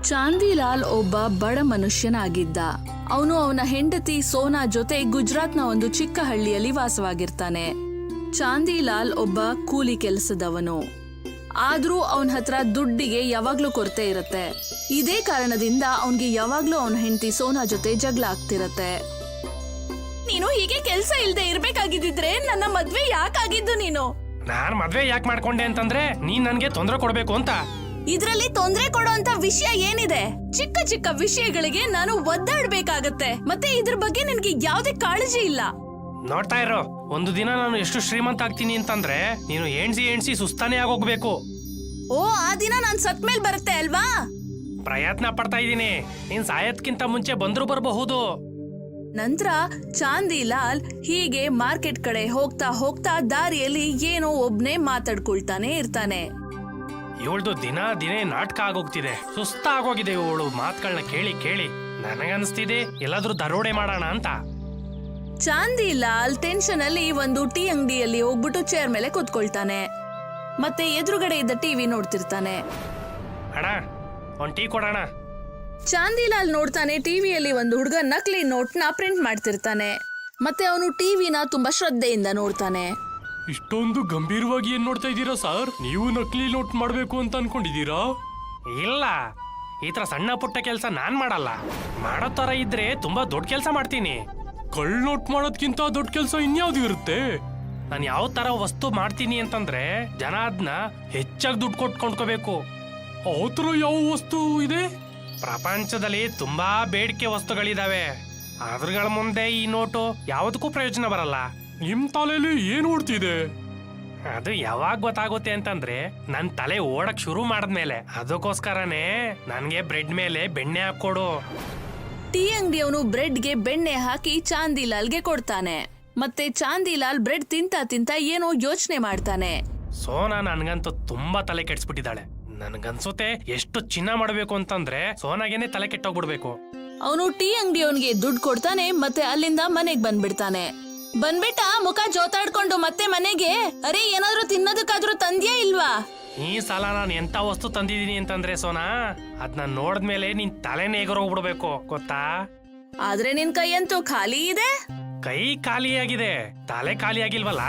ಚಾಂದಿಲಾಲ್ ಒಬ್ಬ ಬಡ ಮನುಷ್ಯನಾಗಿದ್ದ. ಅವನು ಅವನ ಹೆಂಡತಿ ಸೋನಾ ಜೊತೆ ಗುಜರಾತ್ನ ಒಂದು ಚಿಕ್ಕ ಹಳ್ಳಿಯಲ್ಲಿ ವಾಸವಾಗಿರ್ತಾನೆ. ಚಾಂದಿಲಾಲ್ ಒಬ್ಬ ಕೂಲಿ ಕೆಲಸದವನು. ಆದ್ರೂ ಅವನ ಹತ್ರ ದುಡ್ಡಿಗೆ ಯಾವಾಗ್ಲೂ ಕೊರತೆ ಇರತ್ತೆ. ಇದೇ ಕಾರಣದಿಂದ ಅವನ್ಗೆ ಯಾವಾಗ್ಲೂ ಅವನ ಹೆಂಡತಿ ಸೋನಾ ಜೊತೆ ಜಗಳ ಆಗ್ತಿರತ್ತೆ. ನೀನು ಹೀಗೆ ಕೆಲ್ಸ ಇಲ್ದೆ ಇರ್ಬೇಕಾಗಿದ್ರೆ ನನ್ನ ಮದ್ವೆ ಯಾಕಾಗಿದ್ದು ನೀನು? ನಾನ್ ಮದ್ವೆ ಯಾಕೆ ಮಾಡ್ಕೊಂಡೆ ಅಂತಂದ್ರೆ ನೀನ್ ನನ್ಗೆ ತೊಂದರೆ ಕೊಡ್ಬೇಕು ಅಂತ. ಇದ್ರಲ್ಲಿ ತೊಂದ್ರೆ ಕೊಡೋಂತ ವಿಷಯ ಏನಿದೆ? ಚಿಕ್ಕ ಚಿಕ್ಕ ವಿಷಯಗಳಿಗೆ ನಾನು ಒದ್ದಾಡ್ಬೇಕಾಗತ್ತೆ. ಮತ್ತೆ ಇದ್ರ ಬಗ್ಗೆ ನನ್ಗೆ ಯಾವ್ದೇ ಕಾಳಜಿ ಇಲ್ಲ. ನೋಡ್ತಾ ಇರೋ, ಒಂದು ದಿನ ನಾನು ಎಷ್ಟು ಶ್ರೀಮಂತ ಆಗ್ತೀನಿ ಅಂತಂದ್ರೆ ನೀನು ಎಣ್ಸಿ ಸುಸ್ತಾನೆ ಆಗೋಗ್ಬೇಕು. ಓ, ಆ ದಿನ ನಾನ್ ಸತ್ ಮೇಲ್ ಬರುತ್ತೆ ಅಲ್ವಾ? ಪ್ರಯತ್ನ ಪಡ್ತಾ ಇದ್ದೀನಿ. ನೀನ್ ಸಾಯತ್ಕಿಂತ ಮುಂಚೆ ಬಂದ್ರು ಬರಬಹುದು. ನಂತರ ಚಾಂದಿಲಾಲ್ ಹೀಗೆ ಮಾರ್ಕೆಟ್ ಕಡೆ ಹೋಗ್ತಾ ಹೋಗ್ತಾ ದಾರಿಯಲ್ಲಿ ಏನೋ ಒಬ್ನೇ ಮಾತಾಡ್ಕೊಳ್ತಾನೆ ಇರ್ತಾನೆ. ಇವಳ್ದು ದಿನೇ ನಾಟಕ ಆಗೋಗ್ತಿದೆ. ಸುಸ್ತಾಗೋಗಿದೆ ಇವಳು ಮಾತುಗಳನ್ನ ಕೇಳಿ ಕೇಳಿ. ನನಗನ್ಸ್ತಿದೆ ಎಲ್ಲಾದ್ರೂ ದರೋಡೆ ಮಾಡೋಣ ಅಂತ. ಚಾಂದಿಲಾಲ್ ಟೆನ್ಷನ್ ಅಲ್ಲಿ ಒಂದು ಟೀ ಅಂಗಡಿಯಲ್ಲಿ ಹೋಗ್ಬಿಟ್ಟು ಚೇರ್ ಮೇಲೆ ಕೂತ್ಕೊಳ್ತಾನೆ. ಮತ್ತೆ ಎದುರುಗಡೆ ಇದ್ದ ಟಿವಿ ನೋಡ್ತಿರ್ತಾನೆ. ಅಣ್ಣ, ಒಂದ್ ಟೀ ಕೊಡೋಣ. ಚಾಂದಿಲಾಲ್ ನೋಡ್ತಾನೆ, ಟಿವಿಯಲ್ಲಿ ಒಂದು ಹುಡುಗ ನಕಲಿ ನೋಟ್ ನ ಪ್ರಿಂಟ್ ಮಾಡ್ತಿರ್ತಾನೆ. ಮತ್ತೆ ಅವನು ಟಿವಿನ ತುಂಬಾ ಶ್ರದ್ಧೆಯಿಂದ ನೋಡ್ತಾನೆ. ಇಷ್ಟೊಂದು ಗಂಭೀರವಾಗಿ ಏನ್ ನೋಡ್ತಾ ಇದ್ದೀರಾ ಸರ್? ನೀವು ನಕಲಿ ನೋಟ್ ಮಾಡ್ಬೇಕು ಅಂತ ಅನ್ಕೊಂಡಿದ್ದೀರಾ? ಇಲ್ಲ, ಈ ತರ ಸಣ್ಣ ಪುಟ್ಟ ಕೆಲಸ ನಾನ್ ಮಾಡಲ್ಲ. ಮಾಡೋ ತರ ಇದ್ರೆ ತುಂಬಾ ದೊಡ್ಡ ಕೆಲಸ ಮಾಡ್ತೀನಿ. ಕಳ್ ನೋಟ್ ಮಾಡೋದ್ಕಿಂತ ದೊಡ್ಡ ಕೆಲಸ ಇನ್ಯಾವ್ದು ಇರುತ್ತೆ? ನಾನು ಯಾವ ತರ ವಸ್ತು ಮಾಡ್ತೀನಿ ಅಂತಂದ್ರೆ ಜನ ಅದನ್ನ ಹೆಚ್ಚಾಗಿ ದುಡ್ಡು ಕೊಟ್ಟು ಕೊಂಡ್ಕೋಬೇಕು. ಆ ಥರ ಯಾವ ವಸ್ತು ಇದೆ? ಪ್ರಪಂಚದಲ್ಲಿ ತುಂಬಾ ಬೇಡಿಕೆ ವಸ್ತುಗಳಿದಾವೆ. ಅದ್ರಗಳ ಮುಂದೆ ಈ ನೋಟು ಯಾವುದಕ್ಕೂ ಪ್ರಯೋಜನ ಬರಲ್ಲ. ನಿಮ್ ತಲೆಯಲ್ಲಿ ಏನ್ ಓಡ್ತಿದೆ? ಅದು ಯಾವಾಗ ಗೊತ್ತಾಗುತ್ತೆ ಅಂತಂದ್ರೆ ನನ್ ತಲೆ ಓಡಕ್ ಶುರು ಮಾಡಿದ್ಮೇಲೆ. ಅದಕ್ಕೋಸ್ಕರನೇ ನನ್ಗೆ ಬ್ರೆಡ್ ಮೇಲೆ ಬೆಣ್ಣೆ ಹಾಕೊಡು. ಟೀ ಅಂಗಡಿಯವನು ಬ್ರೆಡ್ಗೆ ಬೆಣ್ಣೆ ಹಾಕಿ ಚಾಂದಿಲಾಲ್ಗೆ ಕೊಡ್ತಾನೆ. ಮತ್ತೆ ಚಾಂದಿಲಾಲ್ ಬ್ರೆಡ್ ತಿಂತ ತಿಂತ ಏನೋ ಯೋಚನೆ ಮಾಡ್ತಾನೆ. ಸೋನಾ ನನ್ಗಂತೂ ತುಂಬಾ ತಲೆ ಕೆಡ್ಸ್ಬಿಟ್ಟಿದ್ದಾಳೆ. ನನ್ಗನ್ಸುತ್ತೆ ಎಷ್ಟು ಚಿನ್ನ ಮಾಡ್ಬೇಕು ಅಂತಂದ್ರೆ ಸೋನಾಗೇನೆ ತಲೆ ಕೆಟ್ಟೋಗ್ಬಿಡ್ಬೇಕು. ಅವನು ಟೀ ಅಂಗಡಿಯವನ್ಗೆ ದುಡ್ಡು ಕೊಡ್ತಾನೆ. ಮತ್ತೆ ಅಲ್ಲಿಂದ ಮನೆಗ್ ಬಂದ್ಬಿಡ್ತಾನೆ. ಬಂದ್ಬಿಟ್ಟ ಮುಖ ಜೋತಾಡ್ಕೊಂಡು ಮತ್ತೆ ಮನೆಗೆ, ಅರೆ ಏನಾದ್ರೂ ತಿನ್ನೋದಕ್ಕಾದ್ರೂ ತಂದ್ಯಾ ಇಲ್ವಾ? ಈ ಸಲ ನಾನು ಎಂತ ವಸ್ತು ತಂದಿದೀನಿ ಅಂತಂದ್ರೆ ಸೋನಾ, ಅದನ್ನ ನೋಡಿದ್ಮೇಲೆ ನಿನ್ ತಲೆನೇ ಎಗರೋಗ್ಬಿಡ್ಬೇಕು, ಗೊತ್ತಾ? ಆದ್ರೆ ನಿನ್ ಕೈಯಂತೂ ಖಾಲಿ ಇದೆ. ಕೈ ಖಾಲಿಯಾಗಿದೆ, ತಲೆ ಖಾಲಿ ಆಗಿಲ್ವಲ್ಲ.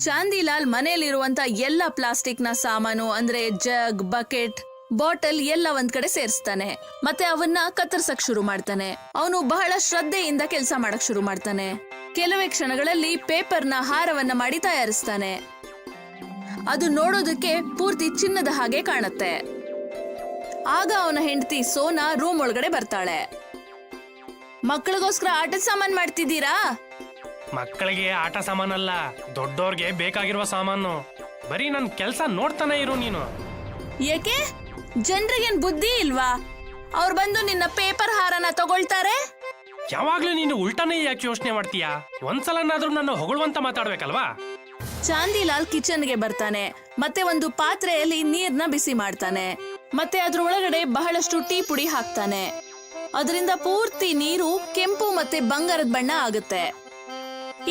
ಚಾಂದಿಲಾಲ್ ಮನೆಯಲ್ಲಿರುವಂತ ಎಲ್ಲ ಪ್ಲಾಸ್ಟಿಕ್ ನ ಸಾಮಾನು ಅಂದ್ರೆ ಜಗ್, ಬಕೆಟ್, ಬಾಟಲ್ ಎಲ್ಲ ಒಂದ್ ಕಡೆ ಸೇರಿಸ್ತಾನೆ. ಮತ್ತೆ ಅವನ್ನ ಕತ್ತರಿಸಕ್ ಶುರು ಮಾಡ್ತಾನೆ. ಅವನು ಬಹಳ ಶ್ರದ್ಧೆಯಿಂದ ಕೆಲಸ ಮಾಡಕ್ ಶುರು ಮಾಡ್ತಾನೆ. ಕೆಲವೇ ಕ್ಷಣಗಳಲ್ಲಿ ಪೇಪರ್ನ ಹಾರವನ್ನ ಮಾಡಿ ತಯಾರಿಸ್ತಾನೆ. ಅದು ನೋಡೋದಕ್ಕೆ ಪೂರ್ತಿ ಚಿನ್ನದ ಹಾಗೆ ಕಾಣುತ್ತೆ. ಆಗ ಅವನ ಹೆಂಡತಿ ಸೋನಾ ರೂಮ್ ಒಳಗಡೆ ಬರ್ತಾಳೆ. ಮಕ್ಕಳಿಗೋಸ್ಕರ ಆಟದ ಸಾಮಾನ್ ಮಾಡ್ತಿದ್ದೀರಾ? ಮಕ್ಕಳಿಗೆ ಆಟ ಸಾಮಾನಲ್ಲ, ದೊಡ್ಡೋರ್ಗೆ ಬೇಕಾಗಿರುವ ಸಾಮಾನು. ಬರೀ ನನ್ ಕೆಲ್ಸ ನೋಡ್ತಾನೆ ಇರು ನೀನು. ಏಕೆ? ಜನರಿಗೇನ್ ಬುದ್ಧಿ ಇಲ್ವಾ? ಅವ್ರು ಬಂದು ನಿನ್ನ ಪೇಪರ್ ಹಾರನ ತಗೊಳ್ತಾರೆ. ಯಾವಾಗ್ಲೂ ನೀನು ಉಲ್ಟಾನೇ ಯಾಕೆ ಯೋಚನೆ ಮಾಡ್ತೀಯಾ? ಒಂದ್ಸಲನಾದ್ರೂ ನನ್ನ ಹೊಗಳುವಂತ ಮಾತಾಡ್ಬೇಕಲ್ವಾ? ಚಾಂದಿಲಾಲ್ ಕಿಚನ್ಗೆ ಬರ್ತಾನೆ. ಮತ್ತೆ ಒಂದು ಪಾತ್ರೆಯಲ್ಲಿ ನೀರ್ನ ಬಿಸಿ ಮಾಡ್ತಾನೆ. ಮತ್ತೆ ಅದ್ರ ಒಳಗಡೆ ಬಹಳಷ್ಟು ಟೀ ಪುಡಿ ಹಾಕ್ತಾನೆ. ಅದರಿಂದ ಪೂರ್ತಿ ನೀರು ಕೆಂಪು ಮತ್ತೆ ಬಂಗಾರದ ಬಣ್ಣ ಆಗುತ್ತೆ.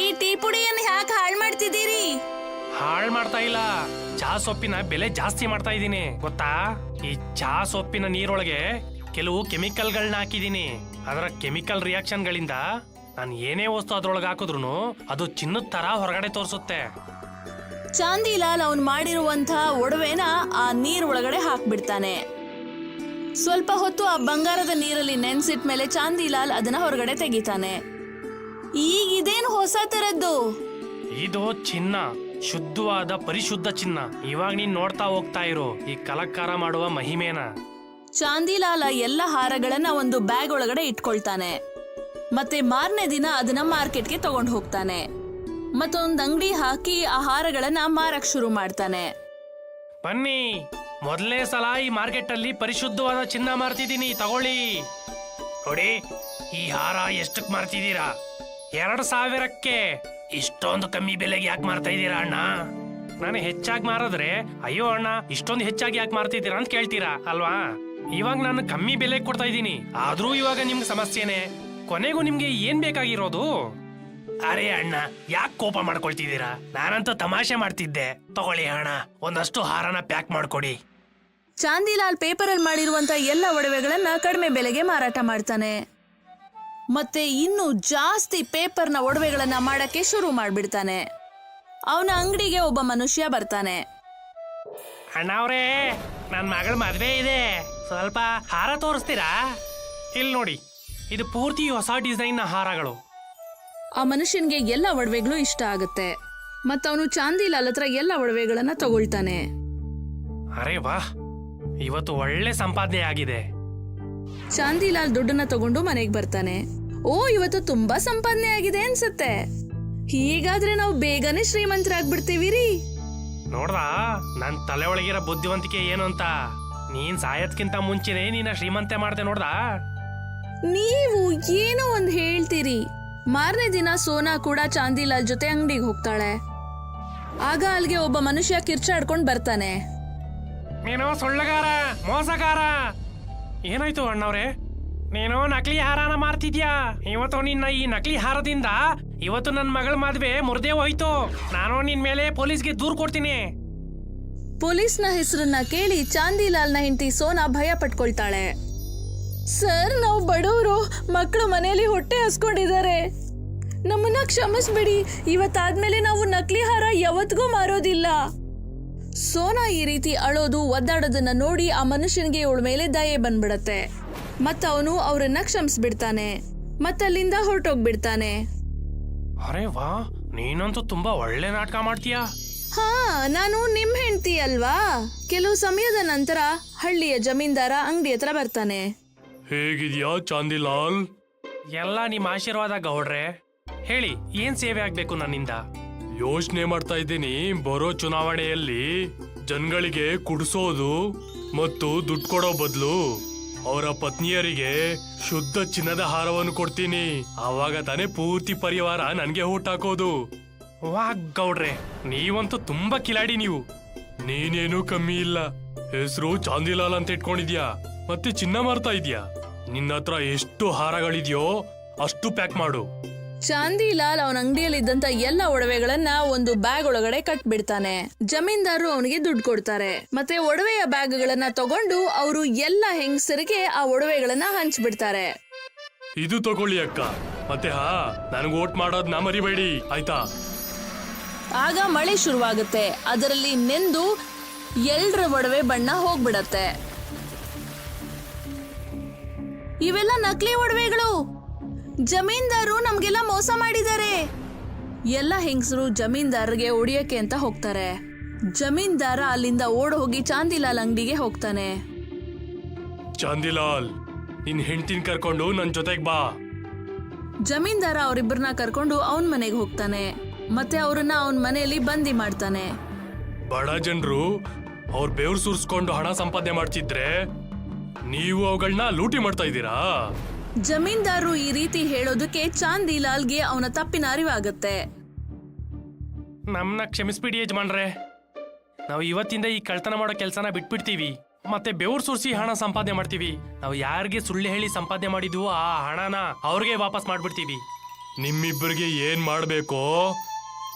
ಈ ಟೀ ಪುಡಿಯನ್ನು ಯಾಕೆ ಹಾಳು ಮಾಡ್ತಿದ್ದೀರಿ? ಹಾಳ್ ಮಾಡ್ತಾ ಇಲ್ಲ, ಚಹಾ ಸೊಪ್ಪಿನ ಬೆಲೆ ಜಾಸ್ತಿ ಮಾಡ್ತಾ ಇದ್ದೀನಿ, ಗೊತ್ತಾ? ಈ ಚಹಾ ಸೊಪ್ಪಿನ ನೀರೊಳಗೆ ಕೆಲವು ಕೆಮಿಕಲ್ಗಳನ್ನ ಹಾಕಿದೀನಿ. ಅದರ ಕೆಮಿಕಲ್ ರಿಯಾಕ್ಷನ್ ಗಳಿಂದ ನಾನು ಏನೇ ವಸ್ತು ಅದ್ರೊಳಗೆ ಹಾಕಿದ್ರು ಅದು ಚಿನ್ನದ ತರ ಹೊರಗಡೆ ತೋರಿಸುತ್ತೆ. ಚಾಂದಿಲಾಲ್ ಅವನ್ ಮಾಡಿರುವಂತಹ ಒಡವೆನ ಆ ನೀರ್ ಒಳಗಡೆ ಹಾಕ್ಬಿಡ್ತಾನೆ. ಸ್ವಲ್ಪ ಹೊತ್ತು ಆ ಬಂಗಾರದ ನೀರಲ್ಲಿ ನೆನ್ಸಿಟ್ ಮೇಲೆ ಚಾಂದಿಲಾಲ್ ಅದನ್ನ ಹೊರಗಡೆ ತೆಗಿತಾನೆ. ಈಗ ಇದೇನು ಹೊಸ ತರದ್ದು? ಇದು ಚಿನ್ನ, ಶುದ್ಧವಾದ ಪರಿಶುದ್ಧ ಚಿನ್ನ. ಇವಾಗ ನೀನ್ ನೋಡ್ತಾ ಹೋಗ್ತಾ ಇರೋ ಈ ಕಲಕಾರ ಮಾಡುವ ಮಹಿಮೇನ. ಚಾಂದಿಲಾಲ್ ಎಲ್ಲ ಹಾರಗಳನ್ನ ಒಂದು ಬ್ಯಾಗ್ ಒಳಗಡೆ ಇಟ್ಕೊಳ್ತಾನೆ. ಮತ್ತೆ ಮಾರನೇ ದಿನ ಅದನ್ನ ಮಾರ್ಕೆಟ್ಗೆ ತಗೊಂಡು ಹೋಗ್ತಾನೆ. ಮತ್ತೊಂದ್ ಅಂಗಡಿ ಹಾಕಿ ಆ ಹಾರಗಳನ್ನ ಮಾರಕ್ ಶುರು ಮಾಡ್ತಾನೆ. ಬನ್ನಿ, ಮೊದಲನೇ ಸಲ ಈ ಮಾರ್ಕೆಟ್ ಅಲ್ಲಿ ಪರಿಶುದ್ಧವಾದ ಚಿನ್ನ ಮಾರ್ತಿದ್ದೀನಿ, ತಗೊಳ್ಳಿ. ನೋಡಿ, ಈ ಹಾರ ಎಷ್ಟಕ್ ಮಾರ್ತಿದ್ದೀರಾ? 2000ಕ್ಕೆ. ಇಷ್ಟೊಂದು ಕಮ್ಮಿ ಬೆಲೆಗೆ ಯಾಕೆ ಮಾರ್ತಾ ಇದ್ದೀರಾ ಅಣ್ಣ? ನಾನು ಹೆಚ್ಚಾಗಿ ಮಾರಿದ್ರೆ ಅಯ್ಯೋ ಅಣ್ಣ ಇಷ್ಟೊಂದು ಹೆಚ್ಚಾಗಿ ಯಾಕೆ ಮಾರ್ತಿದ್ದೀರಾ ಅಂತ ಕೇಳ್ತೀರಾ ಅಲ್ವಾ? ಇವಾಗ ನಾನು ಕಮ್ಮಿ ಬೆಲೆ ಕೊಡ್ತಾ ಇದ್ದೀನಿ, ಆದ್ರೂ ಇವಾಗ ನಿಮ್ಗೆ ಸಮಸ್ಯೆನೆ. ಕೊನೆಗೂ ನಿಮ್ಗೆ ಏನ್ ಬೇಕಾಗಿರೋದು? ಅರೆ ಅಣ್ಣ, ಯಾಕೆ ಕೋಪ ಮಾಡ್ಕೊಳ್ತಿದ್ದೀರಾ? ನಾನಂತೂ ತಮಾಷೆ ಮಾಡ್ತಿದ್ದೆ. ತಗೊಳ್ಳಿ ಅಣ್ಣ, ಒಂದಷ್ಟು ಹಾರನ ಪ್ಯಾಕ್ ಮಾಡ್ಕೊಡಿ. ಚಾಂದಿಲಾಲ್ ಪೇಪರಲ್ಲಿ ಮಾಡಿರುವಂತ ಎಲ್ಲ ಒಡವೆಗಳನ್ನ ಕಡಿಮೆ ಬೆಲೆಗೆ ಮಾರಾಟ ಮಾಡ್ತಾನೆ. ಮತ್ತೆ ಇನ್ನೂ ಜಾಸ್ತಿ ಪೇಪರ್ನ ಒಡವೆಗಳನ್ನ ಮಾಡಕ್ಕೆ ಶುರು ಮಾಡ್ಬಿಡ್ತಾನೆ. ಅವನ ಅಂಗಡಿಗೆ ಒಬ್ಬ ಮನುಷ್ಯ ಬರ್ತಾನೆ. ಅಣ್ಣವ್ರೇ, ನನ್ನ ಮಗಳ ಮದ್ವೆ ಇದೆ, ಸ್ವಲ್ಪ ಹಾರ ತೋರಿಸ್ತೀರಾ? ಇಲ್ಲಿ ನೋಡಿ, ಇದು ಪೂರ್ತಿ ಹೊಸ ಡಿಸೈನ್ನ ಹಾರಗಳು. ಆ ಮನುಷ್ಯನ್ಗೆ ಎಲ್ಲ ಒಡವೆಗಳು ಇಷ್ಟ ಆಗುತ್ತೆ. ಮತ್ತವನು ಚಾಂದಿಲಾಲ್ ಹತ್ರ ಎಲ್ಲ ಒಡವೆಗಳನ್ನ ತಗೊಳ್ತಾನೆ. ಅರೆ ವಾಹ್, ಇವತ್ತು ಒಳ್ಳೆ ಸಂಪಾದನೆ ಆಗಿದೆ. ಚಾಂದಿಲಾಲ್ ದುಡ್ಡನ್ನ ತಗೊಂಡು ಮನೆಗೆ ಬರ್ತಾನೆ. ಓ, ಇವತ್ತು ತುಂಬಾ ಸಂಪಾದನೆ ಆಗಿದೆ ಅನ್ಸತ್ತೆ. ಹೀಗಾದ್ರೆ ನಾವು ಬೇಗನೆ ಶ್ರೀಮಂತರಾಗ್ಬಿಡ್ತೀವಿ ರೀ. ನೋಡ್ದಾ ನನ್ ತಲೆ ಒಳಗಿರೋ ಬುದ್ಧಿವಂತಿಕೆ ಏನು ಅಂತ? ನೀನ್ ಸಾಯೋದ್ಕಿಂತ ಮುಂಚೆನೆ ನೀನ ಶ್ರೀಮಂತೆ ಮಾಡ್ದೆ ನೋಡ್ದಾ? ನೀವು ಏನೋ ಒಂದ್ ಹೇಳ್ತೀರಿ. ಮಾರನೇ ದಿನ ಸೋನಾ ಕೂಡ ಚಾಂದಿಲಾಲ್ ಜೊತೆ ಅಂಗಡಿಗೆ ಹೋಗ್ತಾಳೆ. ಆಗ ಅಲ್ಲಿಗೆ ಒಬ್ಬ ಮನುಷ್ಯ ಕಿರ್ಚಾಡ್ಕೊಂಡ್ ಬರ್ತಾನೆ. ನೀನು ಸುಳ್ಳಗಾರ, ಮೋಸಗಾರ. ಏನಾಯ್ತು ಅಣ್ಣವ್ರೆ? ನೀನು ನಕಲಿ ಹಾರನ ಮಾರ್ತಿದ್ಯಾ. ಇವತ್ತು ನಿನ್ನ ಈ ನಕಲಿ ಹಾರದಿಂದ ಇವತ್ತು ನನ್ನ ಮಗಳ ಮದ್ವೆ ಮುರ್ದೇ ಹೋಯ್ತು. ನಾನು ನಿನ್ ಮೇಲೆ ಪೊಲೀಸ್ಗೆ ದೂರ್ ಕೊಡ್ತೀನಿ. ಪೊಲೀಸ್ನ ಹೆಸರನ್ನ ಕೇಳಿ ಚಾಂದಿಲಾಲ್ನ ಹೆಂಡತಿ ಸೋನಾ ಭಯ ಪಟ್ಕೊಳ್ತಾಳೆ. ಸರ್, ನಾವು ಬಡವರು, ಮಕ್ಕಳು ಮನೆಯಲ್ಲಿ ಹೊಟ್ಟೆ ಹಸ್ಕೊಂಡಿದ್ದಾರೆ, ನಮ್ಮನ್ನ ಕ್ಷಮಿಸ್ಬಿಡಿ. ಇವತ್ತಾದ್ಮೇಲೆ ನಾವು ನಕಲಿ ಹಾರ ಯಾವತ್ತಿಗೂ ಮಾರೋದಿಲ್ಲ. ಸೋನಾ ಈ ರೀತಿ ಅಳೋದು ಒದ್ದಾಡೋದನ್ನ ನೋಡಿ ಆ ಮನುಷ್ಯನಿಗೆ ಇವಳ ಮೇಲೆ ದಯೆ ಬಂದ್ಬಿಡತ್ತೆ. ಮತ್ತವನು ಅವರನ್ನ ಕ್ಷಮಿಸ್ಬಿಡ್ತಾನೆ. ಮತ್ತಲ್ಲಿಂದ ಹೊರಟೋಗ್ಬಿಡ್ತಾನೆ. ಅರೆ ವಾ, ನೀನಂತೂ ತುಂಬಾ ಒಳ್ಳೆ ನಾಟಕ ಮಾಡ್ತೀಯಾ. ಹಾ, ನಾನು ನಿಮ್ ಹೆಂಡತಿ ಅಲ್ವಾ? ಕೆಲವು ಸಮಯದ ನಂತರ ಹಳ್ಳಿಯ ಜಮೀನ್ದಾರ ಅಂಗಡಿ ಹತ್ರ ಬರ್ತಾನೆ. ಹೇಗಿದ್ಯಾ ಚಾಂದಿಲಾಲ್? ಎಲ್ಲ ನಿಮ್ಮ ಆಶೀರ್ವಾದ ಗೌಡ್ರೆ. ಹೇಳಿ, ಏನ್ ಸೇವೆ ಆಗ್ಬೇಕು ನನ್ನಿಂದ? ಯೋಚನೆ ಮಾಡ್ತಾ ಇದ್ದೀನಿ, ಬರೋ ಚುನಾವಣೆಯಲ್ಲಿ ಜನಗಳಿಗೆ ಕುಡಿಸೋದು ಮತ್ತು ದುಡ್ಡು ಕೊಡೋ ಬದಲು ಅವರ ಪತ್ನಿಯರಿಗೆ ಶುದ್ಧ ಚಿನ್ನದ ಹಾರವನ್ನು ಕೊಡ್ತೀನಿ. ಆವಾಗ ತಾನೇ ಪೂರ್ತಿ ಪರಿವಾರ ನನ್ಗೆ ಊಟ ಹಾಕೋದು. ವಾ ಗೌಡ್ರೆ, ನೀವಂತೂ ತುಂಬಾ ಕಿಲಾಡಿ ನೀವು. ನೀನೇನು ಕಮ್ಮಿ ಇಲ್ಲ. ಹೆಸರು ಚಾಂದಿಲಾಲ್ ಅಂತ ಇಟ್ಕೊಂಡಿದ್ಯಾ, ಮತ್ತೆ ಚಿನ್ನ ಮಾರ್ತಾ ಇದ್ಯಾ. ನಿನ್ನ ಹತ್ರ ಎಷ್ಟು ಹಾರಗಳಿದ್ಯೋ ಅಷ್ಟು ಪ್ಯಾಕ್ ಮಾಡು. ಚಾಂದಿಲಾಲ್ ಅವನ ಅಂಗಡಿಯಲ್ಲಿದ್ದಂತ ಎಲ್ಲ ಒಡವೆಗಳನ್ನ ಒಂದು ಬ್ಯಾಗ್ ಒಳಗಡೆ ಕಟ್ಬಿಡ್ತಾನೆ. ಜಮೀನ್ದಾರರು ಅವನಿಗೆ ದುಡ್ಡು ಕೊಡ್ತಾರೆ. ಮತ್ತೆ ಒಡವೆಯ ಬ್ಯಾಗ್ಗಳನ್ನ ತಗೊಂಡು ಅವರು ಎಲ್ಲ ಹೆಂಗಸರಿಗೆ ಆ ಒಡವೆಗಳನ್ನ ಹಂಚ್ಬಿಡ್ತಾರೆ. ಇದು ತಗೊಳ್ಳಿ ಅಕ್ಕ. ಮತ್ತೆ ನನಗೆ ವೋಟ್ ಮಾಡೋದ್ನ ಮರಿಬೇಡಿ, ಆಯ್ತಾ? ಆಗ ಮಳೆ ಶುರುವಾಗುತ್ತೆ. ಅದರಲ್ಲಿ ನೆಂದು ಎಲ್ರ ಒಡವೆ ಬಣ್ಣ ಹೋಗ್ಬಿಡತ್ತೆ. ಇವೆಲ್ಲ ನಕಲಿ ಒಡವೆಗಳು. ಜಮೀನ್ದಾರರು ನಮ್ಗೆಲ್ಲ ಮೋಸ ಮಾಡಿದ್ದಾರೆ. ಎಲ್ಲ ಹೆಂಗಸರು ಜಮೀನ್ದಾರರಿಗೆ ಹೊಡಿಯಕ್ಕೆ ಅಂತ ಹೋಗ್ತಾರೆ. ಜಮೀನ್ದಾರ ಅಲ್ಲಿಂದ ಓಡ್ ಹೋಗಿ ಚಾಂದಿಲಾಲ್ ಅಂಗಡಿಗೆ ಹೋಗ್ತಾನೆ. ಚಾಂದಿಲಾಲ್, ನಿನ್ ಹೆಂಡತಿನ ಕರ್ಕೊಂಡು ನನ್ ಜೊತೆಗ್ ಬಾ. ಜಮೀನ್ದಾರ ಅವರಿಬ್ಬರನ್ನ ಕರ್ಕೊಂಡು ಅವನ್ ಮನೆಗೆ ಹೋಗ್ತಾನೆ. ಮತ್ತೆ ಅವರನ್ನ ಅವನ್ ಮನೆಯಲ್ಲಿ ಬಂದಿ ಮಾಡ್ತಾನೆ. ಬಡ ಜನರು ಅವ್ರ ಬೆವ್ರು ಸುರಿಸ್ಕೊಂಡು ಹಣ ಸಂಪಾದನೆ ಮಾಡ್ತಿದ್ರೆ ನೀವು ಅವುಗಳನ್ನ ಲೂಟಿ ಮಾಡ್ತಾ ಇದ್ದೀರಾ. ಜಮೀನ್ದಾರರು ಈ ರೀತಿ ಹೇಳೋದಕ್ಕೆ ಚಾಂದಿಲಾಲ್ಗೆ ಅವನ ತಪ್ಪಿನ ಅರಿವಾಗತ್ತೆ. ನಮ್ನ ಕ್ಷಮಿಸ್ಬಿಡಿ ಯಜಮಾನ್ರೆ. ನಾವು ಇವತ್ತಿಂದ ಈ ಕಳ್ತನ ಮಾಡೋ ಕೆಲಸನ ಬಿಟ್ಬಿಡ್ತೀವಿ. ಮತ್ತೆ ಬೆವ್ರು ಸುರಿಸಿ ಹಣ ಸಂಪಾದನೆ ಮಾಡ್ತೀವಿ. ನಾವು ಯಾರಿಗೆ ಸುಳ್ಳು ಹೇಳಿ ಸಂಪಾದನೆ ಮಾಡಿದ್ವು ಆ ಹಣನ ಅವ್ರಿಗೆ ವಾಪಸ್ ಮಾಡ್ಬಿಡ್ತೀವಿ. ನಿಮ್ಮಿಬ್ಬರಿಗೆ ಏನ್ ಮಾಡ್ಬೇಕೋ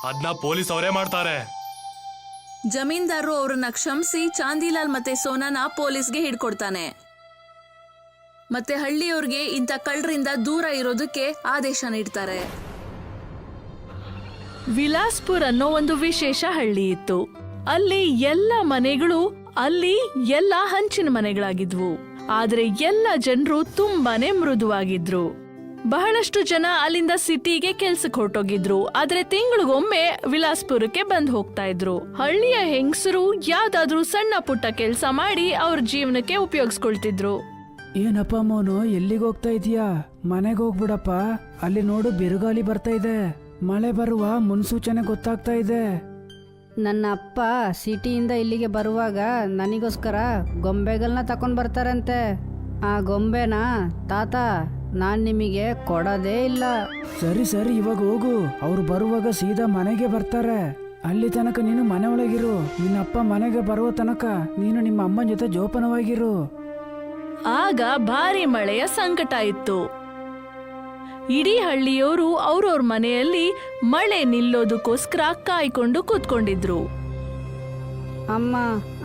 ಅದನ್ನ ಪೊಲೀಸ್ ಅವರೇ ಮಾಡ್ತಾರೆ. ಜಮೀನ್ದಾರರು ಅವರನ್ನ ಕ್ಷಮಿಸಿ ಚಾಂದಿಲಾಲ್ ಮತ್ತೆ ಸೋನಾನ ಪೊಲೀಸ್ಗೆ ಹಿಡ್ಕೊಡ್ತಾನೆ. ಮತ್ತೆ ಹಳ್ಳಿಯವ್ರಿಗೆ ಇಂಥ ಕಳ್ಳರಿಂದ ದೂರ ಇರೋದಕ್ಕೆ ಆದೇಶ ನೀಡ್ತಾರೆ. ವಿಲಾಸ್ಪುರ್ ಅನ್ನೋ ಒಂದು ವಿಶೇಷ ಹಳ್ಳಿ ಇತ್ತು. ಅಲ್ಲಿ ಎಲ್ಲ ಮನೆಗಳು ಎಲ್ಲ ಹಂಚಿನ ಮನೆಗಳಾಗಿದ್ವು. ಆದ್ರೆ ಎಲ್ಲ ಜನರು ತುಂಬಾನೇ ಮೃದುವಾಗಿದ್ರು. ಬಹಳಷ್ಟು ಜನ ಅಲ್ಲಿಂದ ಸಿಟಿಗೆ ಕೆಲ್ಸಕ್ಕೆ ಹೊರಟೋಗಿದ್ರು. ಆದ್ರೆ ತಿಂಗಳಿಗೊಮ್ಮೆ ವಿಲಾಸ್ಪುರಕ್ಕೆ ಬಂದ್ ಹೋಗ್ತಾ ಇದ್ರು. ಹಳ್ಳಿಯ ಹೆಂಗಸರು ಯಾವ್ದಾದ್ರೂ ಸಣ್ಣ ಪುಟ್ಟ ಕೆಲ್ಸ ಮಾಡಿ ಅವ್ರ ಜೀವನಕ್ಕೆ ಉಪಯೋಗಿಸ್ಕೊಳ್ತಿದ್ರು. ಏನಪ್ಪ ಮೋನು, ಎಲ್ಲಿಗೆ ಹೋಗ್ತಾ ಇದೀಯಾ? ಮನೆಗೆ ಹೋಗ್ಬಿಡಪ್ಪ. ಅಲ್ಲಿ ನೋಡು, ಬಿರುಗಾಳಿ ಬರ್ತಾ ಇದೆ. ಮಳೆ ಬರುವ ಮುನ್ಸೂಚನೆ ಗೊತ್ತಾಗ್ತಾ ಇದೆ. ನನ್ನ ಅಪ್ಪ ಸಿಟಿಯಿಂದ ಇಲ್ಲಿಗೆ ಬರುವಾಗ ನನಗೋಸ್ಕರ ಗೊಂಬೆಗಳನ್ನ ತಕೊಂಡ್ ಬರ್ತಾರಂತೆ. ಆ ಗೊಂಬೆನ ತಾತ ನಾನ್ ನಿಮಗೆ ಕೊಡೋದೇ ಇಲ್ಲ. ಸರಿ ಸರಿ, ಇವಾಗ ಹೋಗು. ಅವ್ರು ಬರುವಾಗ ಸೀದಾ ಮನೆಗೆ ಬರ್ತಾರೆ. ಅಲ್ಲಿ ತನಕ ನೀನು ಮನೆ ಒಳಗಿರು. ನಿನ್ನಪ್ಪ ಮನೆಗೆ ಬರುವ ತನಕ ನೀನು ನಿಮ್ಮ ಅಮ್ಮನ ಜೊತೆ ಜೋಪಾನವಾಗಿರು. ಆಗ ಭಾರಿ ಮಳೆಯ ಸಂಕಟ ಇತ್ತು. ಇಡೀ ಹಳ್ಳಿಯವರು ಅವ್ರವ್ರ ಮನೆಯಲ್ಲಿ ಮಳೆ ನಿಲ್ಲೋದಕ್ಕೋಸ್ಕರ ಕಾಯ್ಕೊಂಡು ಕೂತ್ಕೊಂಡಿದ್ರು. ಅಮ್ಮ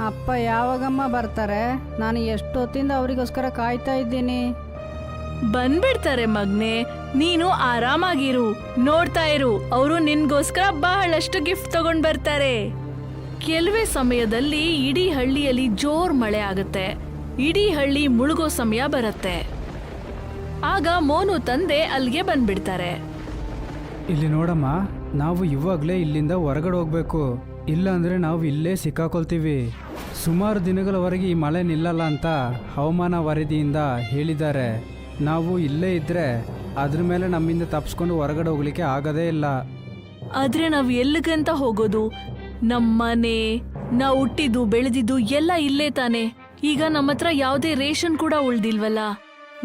ಅಪ್ಪ ಯಾವಾಗಮ್ಮ ಬರ್ತಾರೆ? ನಾನು ಎಷ್ಟೊತ್ತಿಂದ ಅವರಿಗೋಸ್ಕರ ಕಾಯ್ತಾ ಇದ್ದೀನಿ. ಬಂದ್ಬಿಡ್ತಾರೆ ಮಗ್ನೆ, ನೀನು ಆರಾಮಾಗಿರು, ನೋಡ್ತಾ ಇರು, ಅವರು ನಿನ್ಗೋಸ್ಕರ ಬಹಳಷ್ಟು ಗಿಫ್ಟ್ ತಗೊಂಡ್ ಬರ್ತಾರೆ. ಕೆಲವೇ ಸಮಯದಲ್ಲಿ ಇಡೀ ಹಳ್ಳಿಯಲ್ಲಿ ಜೋರ್ ಮಳೆ ಆಗುತ್ತೆ. ಇಡೀ ಹಳ್ಳಿ ಮುಳುಗೋ ಸಮಯ ಬರುತ್ತೆ. ಆಗ ಮೋನು ತಂದೆ ಅಲ್ಲಿಗೆ ಬಂದ್ಬಿಡ್ತಾರೆ. ಇಲ್ಲಿ ನೋಡಮ್ಮ, ನಾವು ಇವಾಗಲೇ ಇಲ್ಲಿಂದ ಹೊರಗಡೆ ಹೋಗ್ಬೇಕು, ಇಲ್ಲ ಅಂದ್ರೆ ನಾವು ಇಲ್ಲೇ ಸಿಕ್ಕಾಕೊಳ್ತೀವಿ. ಸುಮಾರು ದಿನಗಳವರೆಗೆ ಈ ಮಳೆ ನಿಲ್ಲಲ್ಲ ಅಂತ ಹವಾಮಾನ ವರದಿಯಿಂದ ಹೇಳಿದ್ದಾರೆ. ನಾವು ಇಲ್ಲೇ ಇದ್ರೆ ಅದ್ರ ಮೇಲೆ ನಮ್ಮಿಂದ ತಪ್ಪಿಸ್ಕೊಂಡು ಹೊರಗಡೆ ಹೋಗ್ಲಿಕ್ಕೆ ಆಗದೇ ಇಲ್ಲ. ಆದ್ರೆ ನಾವ್ ಎಲ್ಲಿಗಂತ ಹೋಗೋದು? ನಮ್ಮನೆ, ನಾವು ಹುಟ್ಟಿದ್ದು ಬೆಳೆದಿದ್ದು ಎಲ್ಲ ಇಲ್ಲೇ ತಾನೆ. ಈಗ ನಮ್ಮ ಹತ್ರ ಯಾವುದೇ ರೇಷನ್ ಕೂಡ ಉಳ್ದಿಲ್ವಲ್ಲ,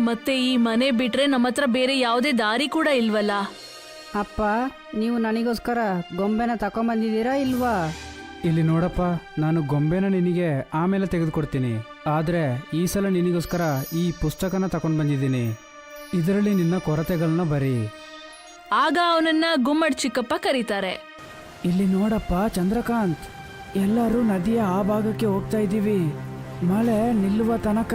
ಮತ್ತೆ ಈ ಮನೆ ಬಿಟ್ರೆ ನಮ್ಮ ಹತ್ರ ಬೇರೆ ಯಾವುದೇ ದಾರಿ ಕೂಡ ಇಲ್ವಲ್ಲ. ಅಪ್ಪ, ನೀವು ನನಗೋಸ್ಕರ ಗೊಂಬೆನ ತಗೊಂಬಂದಿದ್ದೀರಾ ಇಲ್ವಾ? ಇಲ್ಲಿ ನೋಡಪ್ಪ, ನಾನು ಗೊಂಬೆನ ನಿನಗೆ ಆಮೇಲೆ ತೆಗೆದುಕೊಡ್ತೀನಿ, ಆದರೆ ಈ ಸಲ ನಿನಗೋಸ್ಕರ ಈ ಪುಸ್ತಕನ ತಗೊಂಡು ಬಂದಿದ್ದೀನಿ. ಇದರಲ್ಲಿ ನಿನ್ನ ಕೊರತೆಗಳನ್ನ ಬರೀ. ಆಗ ಅವನನ್ನ ಗುಮ್ಮಡ್ ಚಿಕ್ಕಪ್ಪ ಕರೀತಾರೆ. ಇಲ್ಲಿ ನೋಡಪ್ಪ ಚಂದ್ರಕಾಂತ್, ಎಲ್ಲರೂ ನದಿಯ ಆ ಭಾಗಕ್ಕೆ ಹೋಗ್ತಾ ಇದ್ದೀವಿ. ಮಳೆ ನಿಲ್ಲುವ ತನಕ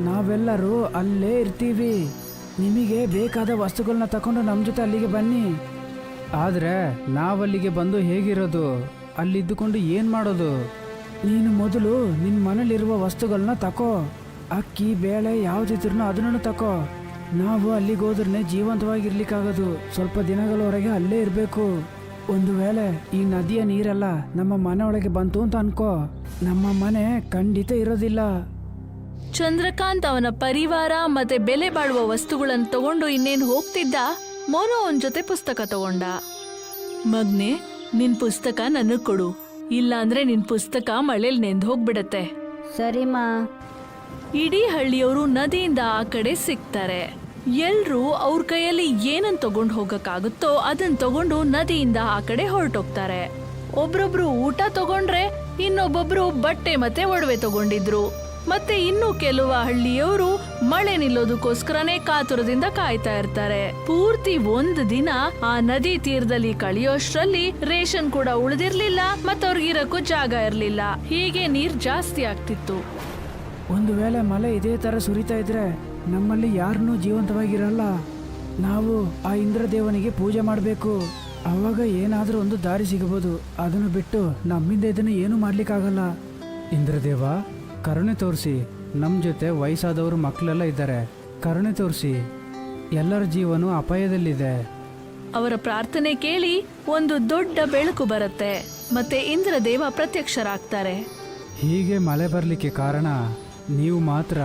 ನಾವೆಲ್ಲರೂ ಅಲ್ಲೇ ಇರ್ತೀವಿ. ನಿಮಗೆ ಬೇಕಾದ ವಸ್ತುಗಳನ್ನ ತಗೊಂಡು ನಮ್ಮ ಜೊತೆ ಅಲ್ಲಿಗೆ ಬನ್ನಿ. ಆದರೆ ನಾವಲ್ಲಿಗೆ ಬಂದು ಹೇಗಿರೋದು? ಅಲ್ಲಿದ್ದುಕೊಂಡು ಏನು ಮಾಡೋದು? ನೀನು ಮೊದಲು ನಿನ್ನ ಮನೇಲಿರುವ ವಸ್ತುಗಳನ್ನ ತಕೋ. ಅಕ್ಕಿ, ಬೇಳೆ ಯಾವುದಿದ್ರೂ ಅದನ್ನು ತಕೋ. ನಾವು ಅಲ್ಲಿಗೆ ಹೋದ್ರೆ ಜೀವಂತವಾಗಿರ್ಲಿಕ್ಕಾಗೋದು. ಸ್ವಲ್ಪ ದಿನಗಳವರೆಗೆ ಅಲ್ಲೇ ಇರಬೇಕು. ಒಂದು ವೇಳೆ ಈ ನದಿಯ ನೀರೆಲ್ಲ ನಮ್ಮ ಮನೆ ಒಳಗೆ ಬಂತು ಅಂತ ಅನ್ಕೋ, ನಮ್ಮ ಮನೆ ಖಂಡಿತ ಇರೋದಿಲ್ಲ. ಚಂದ್ರಕಾಂತ್ ಅವನ ಪರಿವಾರ ಮತ್ತೆ ಬೆಲೆ ಬಾಳುವ ವಸ್ತುಗಳನ್ನು ತಗೊಂಡು ಇನ್ನೇನು ಹೋಗ್ತಿದ್ದ, ಮೋನು ಅವನ ಜೊತೆ ಪುಸ್ತಕ ತಗೊಂಡ. ಮಗ್ನೆ, ನಿನ್ ಪುಸ್ತಕ ನನಗ್ ಕೊಡು, ಇಲ್ಲ ಅಂದ್ರೆ ನಿನ್ ಪುಸ್ತಕ ಮಳೇಲಿ ನೆಂದು ಹೋಗ್ಬಿಡತ್ತೆ. ಸರಿಮಾ. ಇಡೀ ಹಳ್ಳಿಯವರು ನದಿಯಿಂದ ಆ ಕಡೆ ಸಿಗ್ತಾರೆ. ಎಲ್ರೂ ಅವ್ರ ಕೈಯಲ್ಲಿ ಏನನ್ ತಗೊಂಡು ಹೋಗಕ್ಕಾಗುತ್ತೋ ಅದನ್ನ ತಗೊಂಡು ನದಿಯಿಂದ ಆ ಕಡೆ ಹೊರಟೋಗ್ತಾರೆ. ಒಬ್ರೊಬ್ರು ಊಟ ತಗೊಂಡ್ರೆ ಇನ್ನೊಬ್ಬೊಬ್ರು ಬಟ್ಟೆ ಮತ್ತೆ ಒಡವೆ ತಗೊಂಡಿದ್ರು. ಮತ್ತೆ ಇನ್ನು ಕೆಲವು ಹಳ್ಳಿಯವರು ಮಳೆ ನಿಲ್ಲೋದಕ್ಕೋಸ್ಕರನೇ ಕಾತುರದಿಂದ ಕಾಯ್ತಾ ಇರ್ತಾರೆ. ಪೂರ್ತಿ ಒಂದು ದಿನ ಆ ನದಿ ತೀರದಲ್ಲಿ ಕಳೆಯೋಷ್ಟ್ರಲ್ಲಿ ರೇಷನ್ ಕೂಡ ಉಳಿದಿರ್ಲಿಲ್ಲ, ಮತ್ತವ್ರಿಗಿರಕ್ಕೂ ಜಾಗ ಇರ್ಲಿಲ್ಲ. ಹೀಗೆ ನೀರ್ ಜಾಸ್ತಿ ಆಗ್ತಿತ್ತು. ಒಂದು ವೇಳೆ ಮಳೆ ಇದೇ ಥರ ಸುರಿತಾ ಇದ್ರೆ ನಮ್ಮಲ್ಲಿ ಯಾರನ್ನೂ ಜೀವಂತವಾಗಿರಲ್ಲ. ನಾವು ಆ ಇಂದ್ರದೇವನಿಗೆ ಪೂಜೆ ಮಾಡಬೇಕು. ಅವಾಗ ಏನಾದರೂ ಒಂದು ದಾರಿ ಸಿಗಬಹುದು. ಅದನ್ನು ಬಿಟ್ಟು ನಮ್ಮಿಂದ ಇದನ್ನು ಏನೂ ಮಾಡ್ಲಿಕ್ಕಾಗಲ್ಲ. ಇಂದ್ರದೇವ, ಕರುಣೆ ತೋರಿಸಿ. ನಮ್ಮ ಜೊತೆ ವಯಸ್ಸಾದವರು ಮಕ್ಕಳೆಲ್ಲ ಇದ್ದಾರೆ, ಕರುಣೆ ತೋರಿಸಿ. ಎಲ್ಲರ ಜೀವನ ಅಪಾಯದಲ್ಲಿದೆ. ಅವರ ಪ್ರಾರ್ಥನೆ ಕೇಳಿ ಒಂದು ದೊಡ್ಡ ಬೆಳಕು ಬರುತ್ತೆ, ಮತ್ತೆ ಇಂದ್ರದೇವ ಪ್ರತ್ಯಕ್ಷರಾಗ್ತಾರೆ. ಹೀಗೆ ಮಳೆ ಬರಲಿಕ್ಕೆ ಕಾರಣ ನೀವು ಮಾತ್ರ.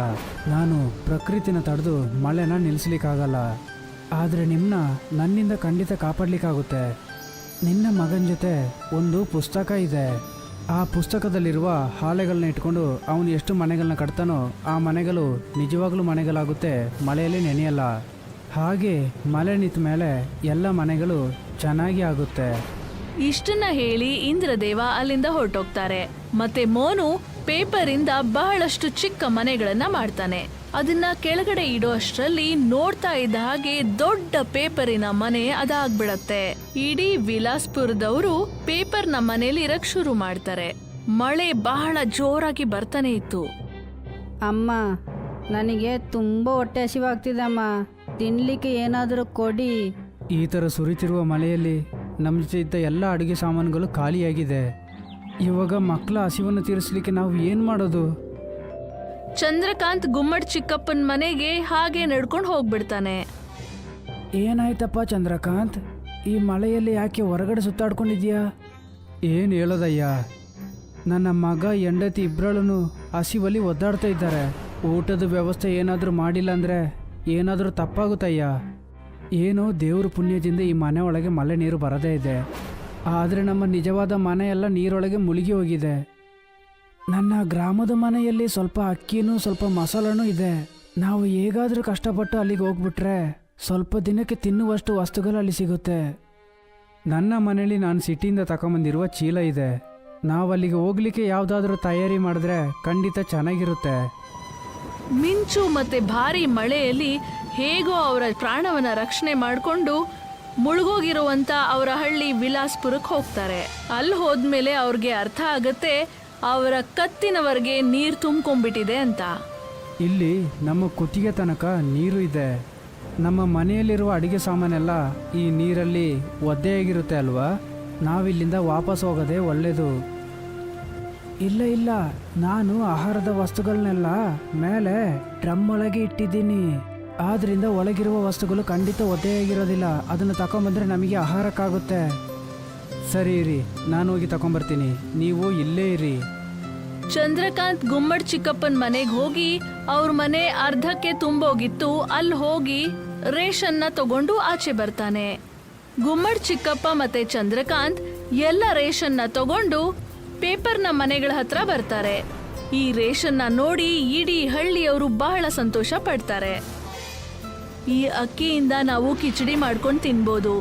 ನಾನು ಪ್ರಕೃತಿನ ತಡೆದು ಮಳೆನ ನಿಲ್ಲಿಸ್ಲಿಕ್ಕಾಗಲ್ಲ, ಆದರೆ ನಿಮ್ಮನ್ನ ನನ್ನಿಂದ ಖಂಡಿತ ಕಾಪಾಡಲಿಕ್ಕಾಗುತ್ತೆ. ನಿನ್ನ ಮಗನ ಜೊತೆ ಒಂದು ಪುಸ್ತಕ ಇದೆ. ಆ ಪುಸ್ತಕದಲ್ಲಿರುವ ಹಾಳೆಗಳನ್ನ ಇಟ್ಕೊಂಡು ಅವನು ಎಷ್ಟು ಮನೆಗಳನ್ನ ಕಟ್ತಾನೋ ಆ ಮನೆಗಳು ನಿಜವಾಗ್ಲೂ ಮನೆಗಳಾಗುತ್ತೆ, ಮಳೆಯಲ್ಲಿ ನೆನೆಯಲ್ಲ. ಹಾಗೆ ಮಳೆ ನಿಂತ ಮೇಲೆ ಎಲ್ಲ ಮನೆಗಳು ಚೆನ್ನಾಗಿ ಆಗುತ್ತೆ. ಇಷ್ಟನ್ನ ಹೇಳಿ ಇಂದ್ರದೇವ ಅಲ್ಲಿಂದ ಹೊರಟೋಗ್ತಾರೆ. ಮತ್ತೆ ಮೋನು ಪೇಪರ್ ಇಂದ ಬಹಳಷ್ಟು ಚಿಕ್ಕ ಮನೆಗಳನ್ನ ಮಾಡ್ತಾನೆ. ಅದನ್ನ ಕೆಳಗಡೆ ಇಡೋ ಅಷ್ಟರಲ್ಲಿ ನೋಡ್ತಾ ಇದ್ದ ಹಾಗೆ ದೊಡ್ಡ ಪೇಪರಿನ ಮನೆ ಅದಾಗ್ಬಿಡತ್ತೆ. ಇಡೀ ವಿಲಾಸ್ಪುರದವರು ಪೇಪರ್ನ ಮನೇಲಿ ಇರಕ್ ಶುರು ಮಾಡ್ತಾರೆ. ಮಳೆ ಬಹಳ ಜೋರಾಗಿ ಬರ್ತಾನೆ ಇತ್ತು. ಅಮ್ಮ, ನನಗೆ ತುಂಬ ಹೊಟ್ಟೆ ಹಸಿವಾಗ್ತಿದಮ್ಮ, ತಿನ್ಲಿಕ್ಕೆ ಏನಾದರೂ ಕೊಡಿ. ಈ ಥರ ಸುರಿತಿರುವ ಮಳೆಯಲ್ಲಿ ನಮ್ಮ ಜೊತೆ ಇದ್ದ ಎಲ್ಲ ಅಡುಗೆ ಸಾಮಾನುಗಳು ಖಾಲಿಯಾಗಿದೆ. ಇವಾಗ ಮಕ್ಕಳ ಹಸಿವನ್ನು ತೀರಿಸಲಿಕ್ಕೆ ನಾವು ಏನು ಮಾಡೋದು? ಚಂದ್ರಕಾಂತ್ ಗುಮ್ಮಡ್ ಚಿಕ್ಕಪ್ಪನ ಮನೆಗೆ ಹಾಗೆ ನಡ್ಕೊಂಡು ಹೋಗ್ಬಿಡ್ತಾನೆ. ಏನಾಯ್ತಪ್ಪ ಚಂದ್ರಕಾಂತ್, ಈ ಮಳೆಯಲ್ಲಿ ಯಾಕೆ ಹೊರಗಡೆ ಸುತ್ತಾಡ್ಕೊಂಡಿದ್ಯಾ? ಏನು ಹೇಳೋದಯ್ಯ, ನನ್ನ ಮಗ ಹೆಂಡತಿ ಇಬ್ಬರಲ್ಲೂ ಹಸಿವಲ್ಲಿ ಒದ್ದಾಡ್ತಾ ಇದ್ದಾರೆ. ಊಟದ ವ್ಯವಸ್ಥೆ ಏನಾದರೂ ಮಾಡಿಲ್ಲ ಅಂದರೆ ಏನಾದರೂ ತಪ್ಪಾಗುತ್ತಯ್ಯ. ಏನೋ ದೇವ್ರ ಪುಣ್ಯದಿಂದ ಈ ಮನೆ ಒಳಗೆ ಮಳೆ ನೀರು ಬರದೇ ಇದೆ, ಆದರೆ ನಮ್ಮ ನಿಜವಾದ ಮನೆ ಎಲ್ಲ ನೀರೊಳಗೆ ಮುಳುಗಿ ಹೋಗಿದೆ. ನನ್ನ ಗ್ರಾಮದ ಮನೆಯಲ್ಲಿ ಸ್ವಲ್ಪ ಅಕ್ಕಿನೂ ಸ್ವಲ್ಪ ಮಸಾಲನೂ ಇದೆ. ನಾವು ಹೇಗಾದರೂ ಕಷ್ಟಪಟ್ಟು ಅಲ್ಲಿಗೆ ಹೋಗ್ಬಿಟ್ರೆ ಸ್ವಲ್ಪ ದಿನಕ್ಕೆ ತಿನ್ನುವಷ್ಟು ವಸ್ತುಗಳು ಅಲ್ಲಿ ಸಿಗುತ್ತೆ. ನನ್ನ ಮನೆಯಲ್ಲಿ ನಾನು ಸಿಟಿಯಿಂದ ತಗೊಂಬಂದಿರುವ ಚೀಲ ಇದೆ. ನಾವು ಅಲ್ಲಿಗೆ ಹೋಗ್ಲಿಕ್ಕೆ ಯಾವುದಾದ್ರೂ ತಯಾರಿ ಮಾಡಿದ್ರೆ ಖಂಡಿತ ಚೆನ್ನಾಗಿರುತ್ತೆ. ಮಿಂಚು ಮತ್ತೆ ಭಾರಿ ಮಳೆಯಲ್ಲಿ ಹೇಗೋ ಅವರ ಪ್ರಾಣವನ್ನ ರಕ್ಷಣೆ ಮಾಡಿಕೊಂಡು ಮುಳುಗೋಗಿರುವಂತ ಅವರ ಹಳ್ಳಿ ವಿಲಾಸ್ಪುರಕ್ಕೆ ಹೋಗ್ತಾರೆ. ಅಲ್ಲಿ ಹೋದ್ಮೇಲೆ ಅವ್ರಿಗೆ ಅರ್ಥ ಆಗತ್ತೆ ಅವರ ಕತ್ತಿನವರೆಗೆ ನೀರ್ ತುಂಬ್ಕೊಂಡ್ಬಿಟ್ಟಿದೆ ಅಂತ. ಇಲ್ಲಿ ನಮ್ಮ ಕುತ್ತಿಗೆ ತನಕ ನೀರು ಇದೆ. ನಮ್ಮ ಮನೆಯಲ್ಲಿರುವ ಅಡಿಗೆ ಸಾಮಾನೆಲ್ಲ ಈ ನೀರಲ್ಲಿ ಒದ್ದೆಯಾಗಿರುತ್ತೆ ಅಲ್ವಾ? ನಾವಿಲ್ಲಿಂದ ವಾಪಸ್ ಹೋಗೋದೇ ಒಳ್ಳೆಯದು. ಇಲ್ಲ ಇಲ್ಲ, ನಾನು ಆಹಾರದ ವಸ್ತುಗಳನ್ನೆಲ್ಲ ಮೇಲೆ ಡ್ರಮ್ ಒಳಗೆ ಇಟ್ಟಿದ್ದೀನಿ. ಆದ್ರಿಂದ ಒಳಗಿರುವ ವಸ್ತುಗಳು ಖಂಡಿತ ಒದ್ದೆಯಾಗಿರೋದಿಲ್ಲ. ಅದನ್ನು ತಗೊಂಬಂದ್ರೆ ನಮಗೆ ಆಹಾರಕ್ಕಾಗುತ್ತೆ. ಸರಿ ಇರಿ, ನಾನು ಹೋಗಿ ತಗೊಂಬರ್ತೀನಿ, ನೀವು ಇಲ್ಲೇ ಇರಿ. ಚಂದ್ರಕಾಂತ್ ಗುಮ್ಮಡ್ ಚಿಕ್ಕಪ್ಪನ್ ಮನೆಗೆ ಹೋಗಿ ಅವ್ರ ಮನೆ ಅರ್ಧಕ್ಕೆ ತುಂಬೋಗಿತ್ತು, ಅಲ್ಲಿ ಹೋಗಿ ರೇಷನ್ನ ತಗೊಂಡು ಆಚೆ ಬರ್ತಾನೆ. ಗುಮ್ಮಡ್ ಚಿಕ್ಕಪ್ಪ ಮತ್ತೆ ಚಂದ್ರಕಾಂತ್ ಎಲ್ಲ ರೇಷನ್ನ ತಗೊಂಡು ಪೇಪರ್ನ ಮನೆಗಳ ಹತ್ರ ಬರ್ತಾರೆ. ಈ ರೇಷನ್ನ ನೋಡಿ ಇಡೀ ಹಳ್ಳಿಯವರು ಬಹಳ ಸಂತೋಷ ಪಡ್ತಾರೆ. ಈ ಅಕ್ಕಿಯಿಂದ ನಾವು ಕಿಚಡಿ ಮಾಡ್ಕೊಂಡು ತಿನ್ಬೋದು.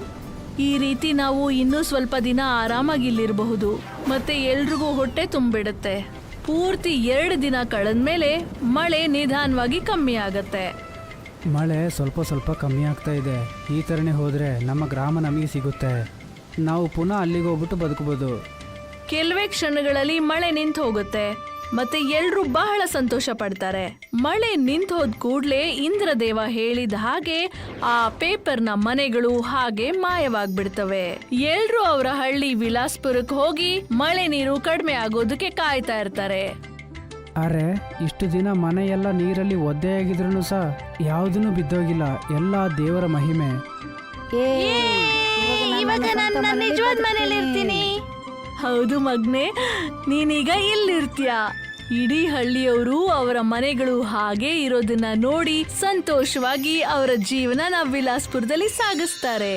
ಈ ರೀತಿ ನಾವು ಇನ್ನೂ ಸ್ವಲ್ಪ ದಿನ ಆರಾಮಾಗಿ ಇಲ್ಲಿರಬಹುದು ಮತ್ತೆ ಎಲ್ರಿಗೂ ಹೊಟ್ಟೆ ತುಂಬಿಡುತ್ತೆ. ಪೂರ್ತಿ 2 ದಿನ ಕಳೆದ್ಮೇಲೆ ಮಳೆ ನಿಧಾನವಾಗಿ ಕಮ್ಮಿ ಆಗತ್ತೆ. ಮಳೆ ಸ್ವಲ್ಪ ಸ್ವಲ್ಪ ಕಮ್ಮಿ ಆಗ್ತಾ ಇದೆ. ಈ ಥರನೇ ಹೋದರೆ ನಮ್ಮ ಗ್ರಾಮ ನಮಗೆ ಸಿಗುತ್ತೆ. ನಾವು ಪುನಃ ಅಲ್ಲಿಗೆ ಹೋಗ್ಬಿಟ್ಟು ಬದುಕಬಹುದು. ಕೆಲವೇ ಕ್ಷಣಗಳಲ್ಲಿ ಮಳೆ ನಿಂತು ಹೋಗುತ್ತೆ ಮತ್ತೆ ಎಲ್ರೂ ಬಹಳ ಸಂತೋಷ ಪಡ್ತಾರೆ. ಮಳೆ ನಿಂತು ಹೋದ್ ಕೂಡ್ಲೆ ಇಂದ್ರದೇವ ಹೇಳಿದ ಹಾಗೆ ಆ ಪೇಪರ್ನ ಮನೆಗಳು ಹಾಗೆ ಮಾಯವಾಗ್ಬಿಡ್ತವೆ. ಎಲ್ರೂ ಅವರ ಹಳ್ಳಿ ವಿಲಾಸ್ಪುರಕ್ಕೆ ಹೋಗಿ ಮಳೆ ನೀರು ಕಡಿಮೆ ಆಗೋದಕ್ಕೆ ಕಾಯ್ತಾ ಇರ್ತಾರೆ. ಅರೆ, ಇಷ್ಟು ದಿನ ಮನೆಯೆಲ್ಲ ನೀರಲ್ಲಿ ಒದ್ದೆಯಾಗಿದ್ರು ಸಹ ಯಾವುದೂ ಬಿದ್ದೋಗಿಲ್ಲ. ಎಲ್ಲ ದೇವರ ಮಹಿಮೆ. ಇವಾಗ ನಾನು ನಿಜವಾದ ಮನೇಲಿ ಇರ್ತೀನಿ. ಹೌದು ಮಗ್ನೆ, ನೀನೀಗ ಇಲ್ಲಿರ್ತೀಯ. ಇಡೀ ಹಳ್ಳಿಯವರು ಅವರ ಮನೆಗಳು ಹಾಗೆ ಇರೋದನ್ನ ನೋಡಿ ಸಂತೋಷವಾಗಿ ಅವರ ಜೀವನ ವಿಲಾಸ್ಪುರದಲ್ಲಿ ಸಾಗಿಸ್ತಾರೆ.